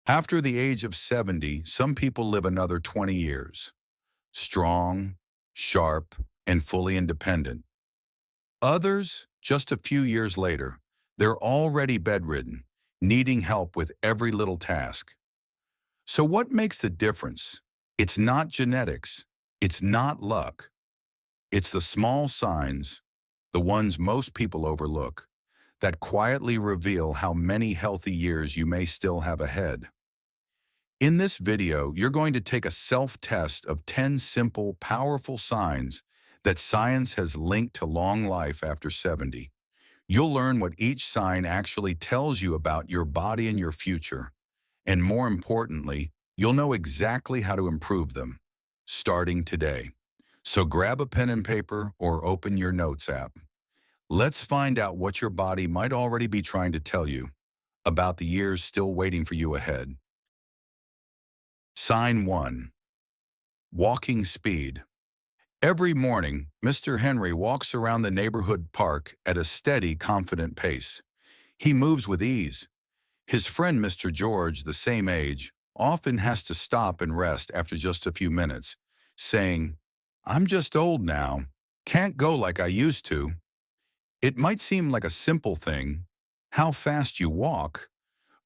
After the age of 70, some people live another 20 years, strong, sharp, and fully independent. Others, just a few years later, they're already bedridden, needing help with every little task. So what makes the difference? It's not genetics. It's not luck. It's the small signs, the ones most people overlook, that quietly reveal how many healthy years you may still have ahead. In this video, you're going to take a self-test of 10 simple, powerful signs that science has linked to long life after 70. You'll learn what each sign actually tells you about your body and your future. And more importantly, you'll know exactly how to improve them, starting today. So grab a pen and paper or open your notes app. Let's find out what your body might already be trying to tell you about the years still waiting for you ahead. Sign 1. Walking speed. Every morning, Mr. Henry walks around the neighborhood park at a steady, confident pace. He moves with ease. His friend Mr. George, the same age, often has to stop and rest after just a few minutes, saying, "I'm just old now. Can't go like I used to." It might seem like a simple thing, how fast you walk,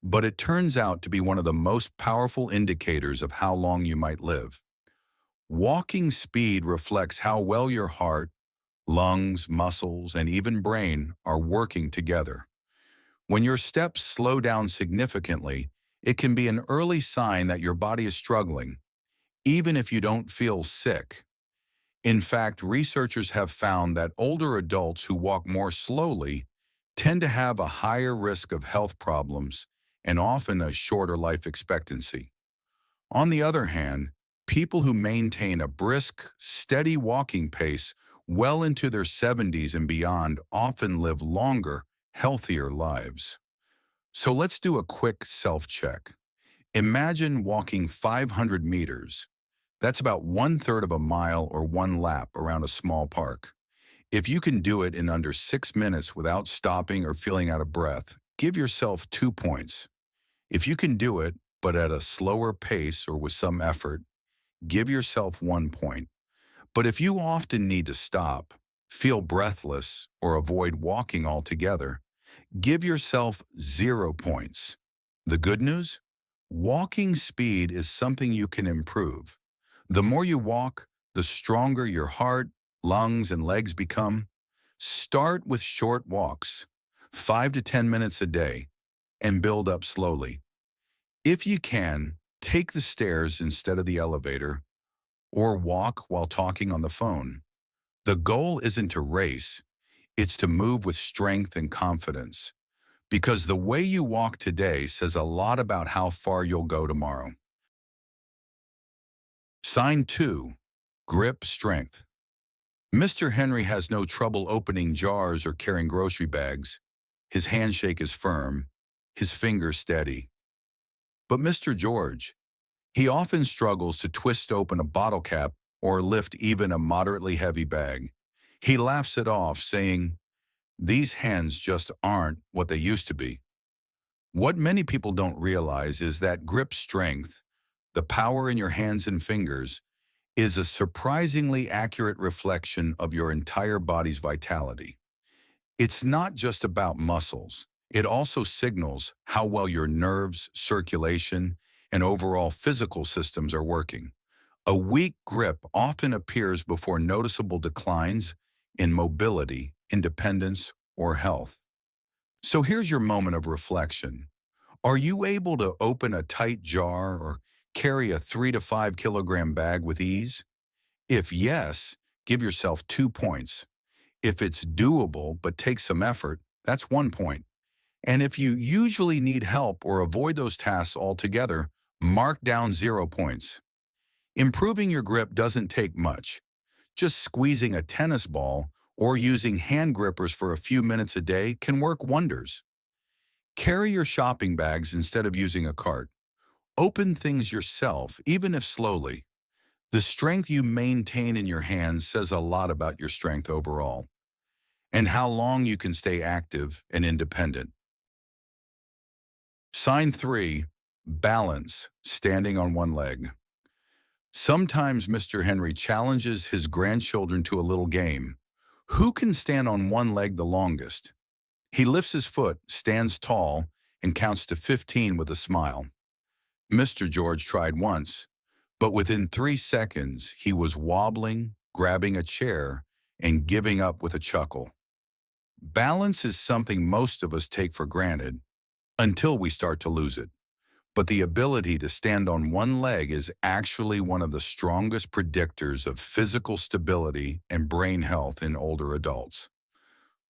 but it turns out to be one of the most powerful indicators of how long you might live. Walking speed reflects how well your heart, lungs, muscles, and even brain are working together. When your steps slow down significantly, it can be an early sign that your body is struggling, even if you don't feel sick. In fact, researchers have found that older adults who walk more slowly tend to have a higher risk of health problems and often a shorter life expectancy. On the other hand, people who maintain a brisk, steady walking pace well into their 70s and beyond often live longer, healthier lives. So let's do a quick self-check. Imagine walking 500 meters. That's about 1/3 of a mile or one lap around a small park. If you can do it in under 6 minutes without stopping or feeling out of breath, give yourself 2 points. If you can do it, but at a slower pace or with some effort, give yourself 1 point. But if you often need to stop, feel breathless, or avoid walking altogether, give yourself 0 points. The good news? Walking speed is something you can improve. The more you walk, the stronger your heart, lungs, and legs become. Start with short walks, 5 to 10 minutes a day, and build up slowly. If you can, take the stairs instead of the elevator, or walk while talking on the phone. The goal isn't to race, it's to move with strength and confidence, because the way you walk today says a lot about how far you'll go tomorrow. Sign 2. Grip strength. Mr. Henry has no trouble opening jars or carrying grocery bags. His handshake is firm, his fingers steady. But Mr. George, he often struggles to twist open a bottle cap or lift even a moderately heavy bag. He laughs it off, saying, "These hands just aren't what they used to be." What many people don't realize is that grip strength, the power in your hands and fingers, is a surprisingly accurate reflection of your entire body's vitality. It's not just about muscles. It also signals how well your nerves, circulation, and overall physical systems are working. A weak grip often appears before noticeable declines in mobility, independence, or health. So here's your moment of reflection. Are you able to open a tight jar or carry a 3 to 5 kilogram bag with ease? If yes, give yourself 2 points. If it's doable but takes some effort, that's 1 point. And if you usually need help or avoid those tasks altogether, mark down 0 points. Improving your grip doesn't take much. Just squeezing a tennis ball or using hand grippers for a few minutes a day can work wonders. Carry your shopping bags instead of using a cart. Open things yourself, even if slowly. The strength you maintain in your hands says a lot about your strength overall, and how long you can stay active and independent. Sign 3. Balance, standing on one leg. Sometimes Mr. Henry challenges his grandchildren to a little game. Who can stand on one leg the longest? He lifts his foot, stands tall, and counts to 15 with a smile. Mr. George tried once, but within 3 seconds, he was wobbling, grabbing a chair, and giving up with a chuckle. Balance is something most of us take for granted until we start to lose it. But the ability to stand on one leg is actually one of the strongest predictors of physical stability and brain health in older adults.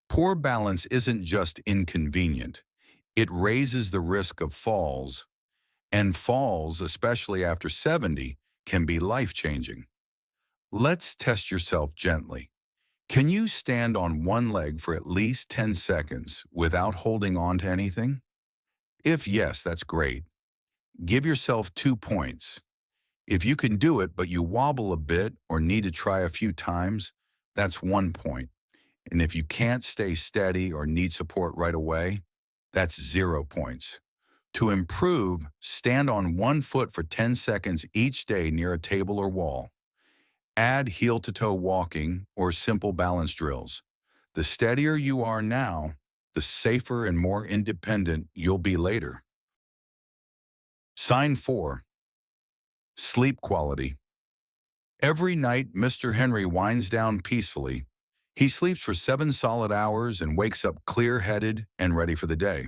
Poor balance isn't just inconvenient, it raises the risk of falls, and falls, especially after 70, can be life-changing. Let's test yourself gently. Can you stand on one leg for at least 10 seconds without holding on to anything? If yes, that's great. Give yourself 2 points. If you can do it but you wobble a bit or need to try a few times, that's 1 point. And if you can't stay steady or need support right away, that's 0 points. To improve, stand on one foot for 10 seconds each day near a table or wall. Add heel-to-toe walking or simple balance drills. The steadier you are now, the safer and more independent you'll be later. Sign 4. Sleep quality. Every night, Mr. Henry winds down peacefully. He sleeps for 7 solid hours and wakes up clear-headed and ready for the day.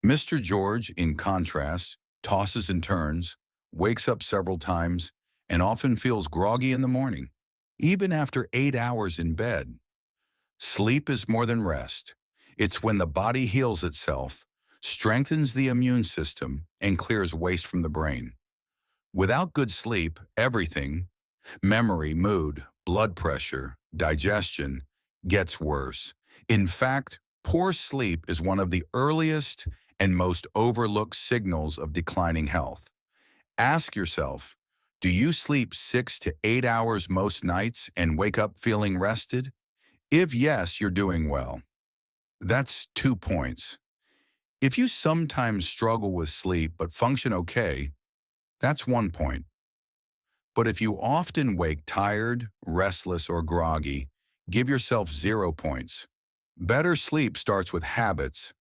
Mr. George, in contrast, tosses and turns, wakes up several times, and often feels groggy in the morning, even after 8 hours in bed. Sleep is more than rest. It's when the body heals itself, strengthens the immune system, and clears waste from the brain. Without good sleep, everything, memory, mood, blood pressure, digestion, gets worse. In fact, poor sleep is one of the earliest and most overlooked signals of declining health. Ask yourself, do you sleep 6 to 8 hours most nights and wake up feeling rested? If yes, you're doing well. That's 2 points. If you sometimes struggle with sleep but function okay, that's 1 point. But if you often wake tired, restless, or groggy, give yourself 0 points. Better sleep starts with habits.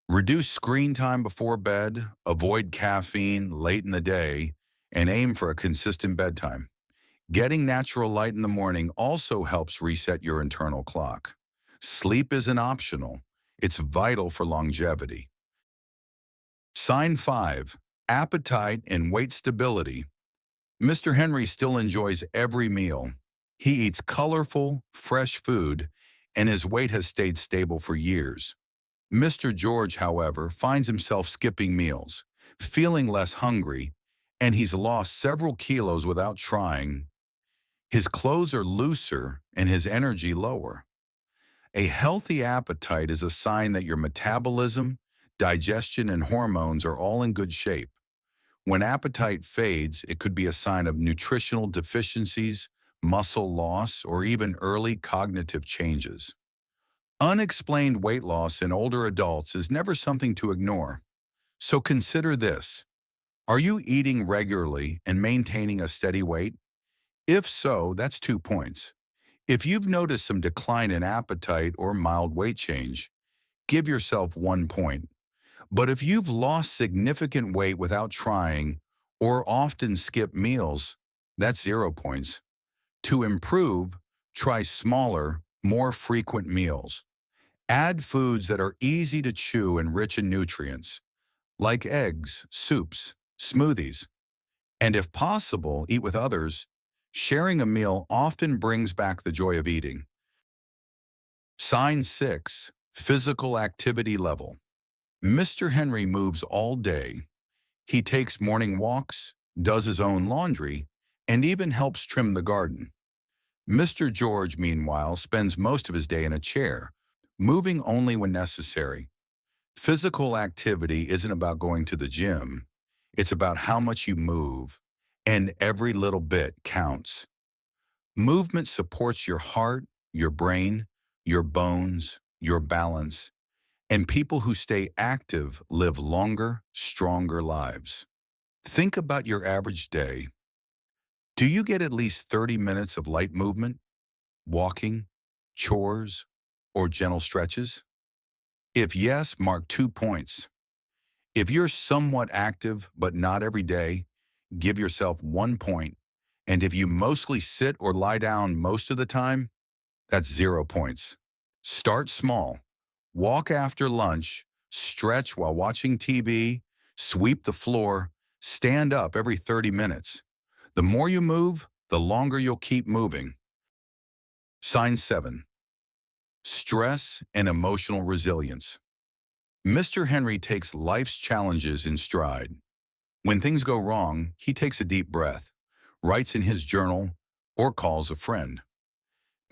Reduce screen time before bed, avoid caffeine late in the day, and aim for a consistent bedtime. Getting natural light in the morning also helps reset your internal clock. Sleep isn't optional. It's vital for longevity. Sign 5. Appetite and weight stability. Mr. Henry still enjoys every meal. He eats colorful, fresh food, and his weight has stayed stable for years. Mr. George, however, finds himself skipping meals, feeling less hungry, and he's lost several kilos without trying. His clothes are looser and his energy lower. A healthy appetite is a sign that your metabolism, digestion, and hormones are all in good shape. When appetite fades, it could be a sign of nutritional deficiencies, muscle loss, or even early cognitive changes. Unexplained weight loss in older adults is never something to ignore. So consider this. Are you eating regularly and maintaining a steady weight? If so, that's 2 points. If you've noticed some decline in appetite or mild weight change, give yourself 1 point. But if you've lost significant weight without trying or often skip meals, that's 0 points. To improve, try smaller, more frequent meals. Add foods that are easy to chew and rich in nutrients, like eggs, soups, smoothies. And if possible, eat with others. Sharing a meal often brings back the joy of eating. Sign 6. Physical activity level. Mr. Henry moves all day. He takes morning walks, does his own laundry, and even helps trim the garden. Mr. George, meanwhile, spends most of his day in a chair, moving only when necessary. Physical activity isn't about going to the gym. It's about how much you move, and every little bit counts. Movement supports your heart, your brain, your bones, your balance, And people who stay active live longer, stronger lives. Think about your average day. Do you get at least 30 minutes of light movement, walking, chores, or gentle stretches? If yes, mark 2 points. If you're somewhat active but not every day, give yourself 1 point. And if you mostly sit or lie down most of the time, that's 0 points. Start small. Walk after lunch, stretch while watching TV, sweep the floor, stand up every 30 minutes. The more you move, the longer you'll keep moving. Sign 7. Stress and emotional resilience. Mr. Henry takes life's challenges in stride. When things go wrong, he takes a deep breath, writes in his journal, or calls a friend.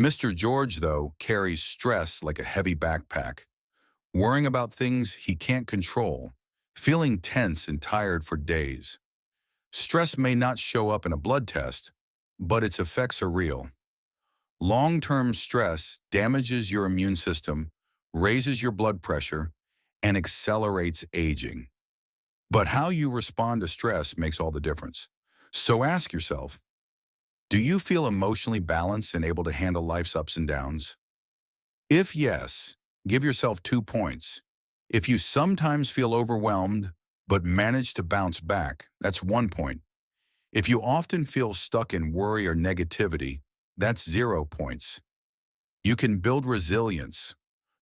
Mr. George, though, carries stress like a heavy backpack, worrying about things he can't control, feeling tense and tired for days. Stress may not show up in a blood test, but its effects are real. Long-term stress damages your immune system, raises your blood pressure, and accelerates aging. But how you respond to stress makes all the difference. So ask yourself, do you feel emotionally balanced and able to handle life's ups and downs? If yes, give yourself 2 points. If you sometimes feel overwhelmed but manage to bounce back, that's 1 point. If you often feel stuck in worry or negativity, that's 0 points. You can build resilience.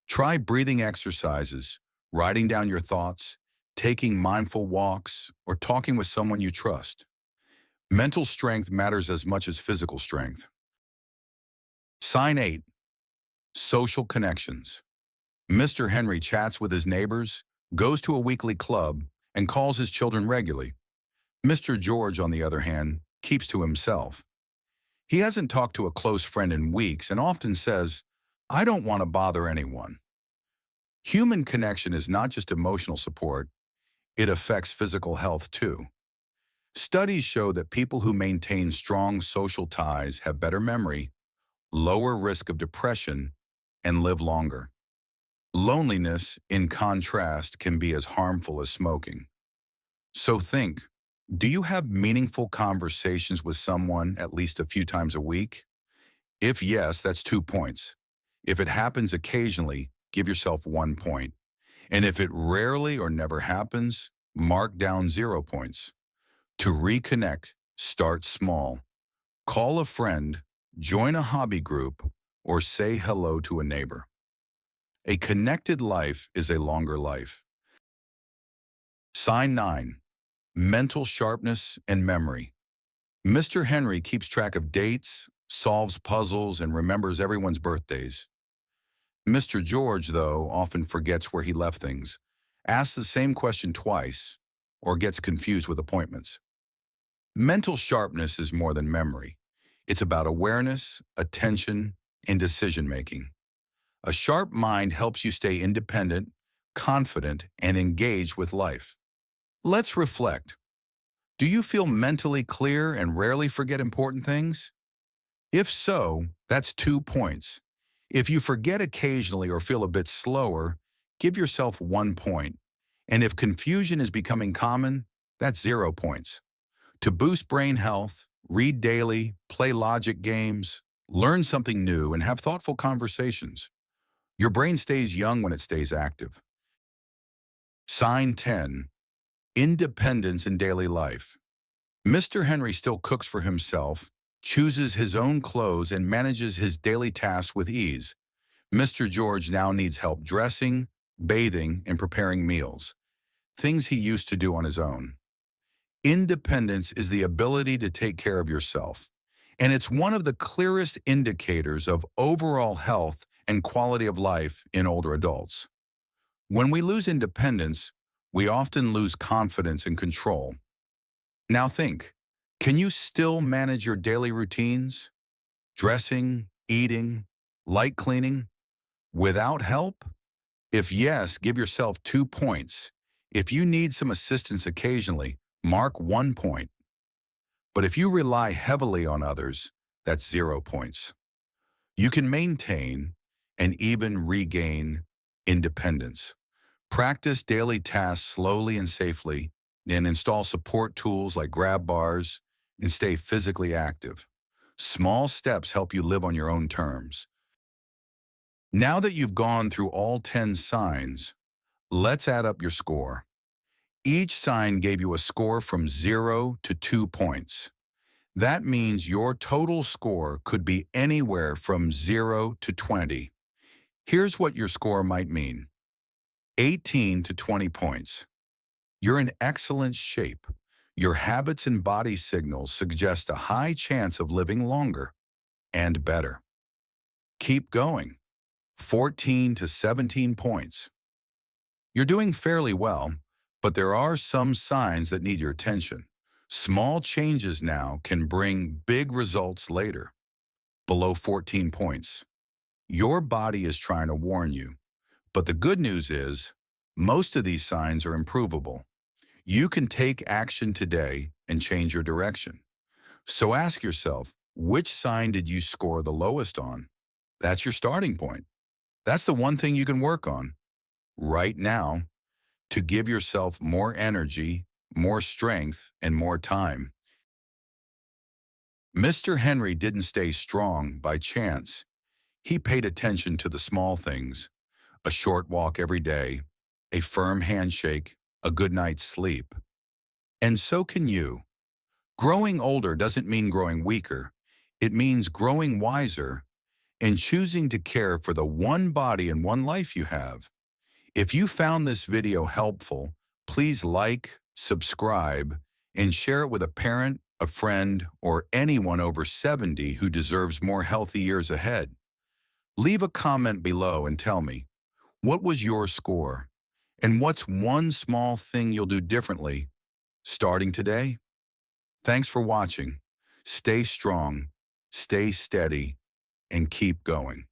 Try breathing exercises, writing down your thoughts, taking mindful walks, or talking with someone you trust. Mental strength matters as much as physical strength. Sign 8. Social connections. Mr. Henry chats with his neighbors, goes to a weekly club, and calls his children regularly. Mr. George, on the other hand, keeps to himself. He hasn't talked to a close friend in weeks and often says, "I don't want to bother anyone." Human connection is not just emotional support, it affects physical health too. Studies show that people who maintain strong social ties have better memory, lower risk of depression, and live longer. Loneliness, in contrast, can be as harmful as smoking. So think, do you have meaningful conversations with someone at least a few times a week? If yes, that's 2 points. If it happens occasionally, give yourself 1 point. And if it rarely or never happens, mark down 0 points. To reconnect, start small. Call a friend, join a hobby group, or say hello to a neighbor. A connected life is a longer life. Sign 9. Mental sharpness and memory. Mr. Henry keeps track of dates, solves puzzles, and remembers everyone's birthdays. Mr. George, though, often forgets where he left things, asks the same question twice, or gets confused with appointments. Mental sharpness is more than memory. It's about awareness, attention, and decision-making. A sharp mind helps you stay independent, confident, and engaged with life. Let's reflect. Do you feel mentally clear and rarely forget important things? If so, that's 2 points. If you forget occasionally or feel a bit slower, give yourself 1 point. And if confusion is becoming common, that's 0 points. To boost brain health, read daily, play logic games, learn something new, and have thoughtful conversations. Your brain stays young when it stays active. Sign 10. Independence in daily life. Mr. Henry still cooks for himself, chooses his own clothes, and manages his daily tasks with ease. Mr. George now needs help dressing, bathing, and preparing meals, things he used to do on his own. Independence is the ability to take care of yourself, and it's one of the clearest indicators of overall health and quality of life in older adults. When we lose independence, we often lose confidence and control. Now think, can you still manage your daily routines? Dressing, eating, light cleaning, without help? If yes, give yourself 2 points. If you need some assistance occasionally, mark 1 point. But if you rely heavily on others, that's 0 points. You can maintain and even regain independence, Practice daily tasks slowly and safely, and install support tools like grab bars, and stay physically active. Small steps help you live on your own terms. Now that you've gone through all 10 signs, let's add up your score. Each sign gave you a score from 0 to 2 points. That means your total score could be anywhere from 0 to 20. Here's what your score might mean: 18 to 20 points. You're in excellent shape. Your habits and body signals suggest a high chance of living longer and better. Keep going. 14 to 17 points. You're doing fairly well, but there are some signs that need your attention. Small changes now can bring big results later. Below 14 points. Your body is trying to warn you, but the good news is most of these signs are improvable. You can take action today and change your direction. So ask yourself, which sign did you score the lowest on? That's your starting point. That's the one thing you can work on right now to give yourself more energy, more strength, and more time. Mr. Henry didn't stay strong by chance. He paid attention to the small things: a short walk every day, a firm handshake, a good night's sleep. And so can you. Growing older doesn't mean growing weaker. It means growing wiser and choosing to care for the one body and one life you have. If you found this video helpful, please like, subscribe, and share it with a parent, a friend, or anyone over 70 who deserves more healthy years ahead. Leave a comment below and tell me, what was your score? And what's one small thing you'll do differently starting today? Thanks for watching. Stay strong, stay steady, and keep going.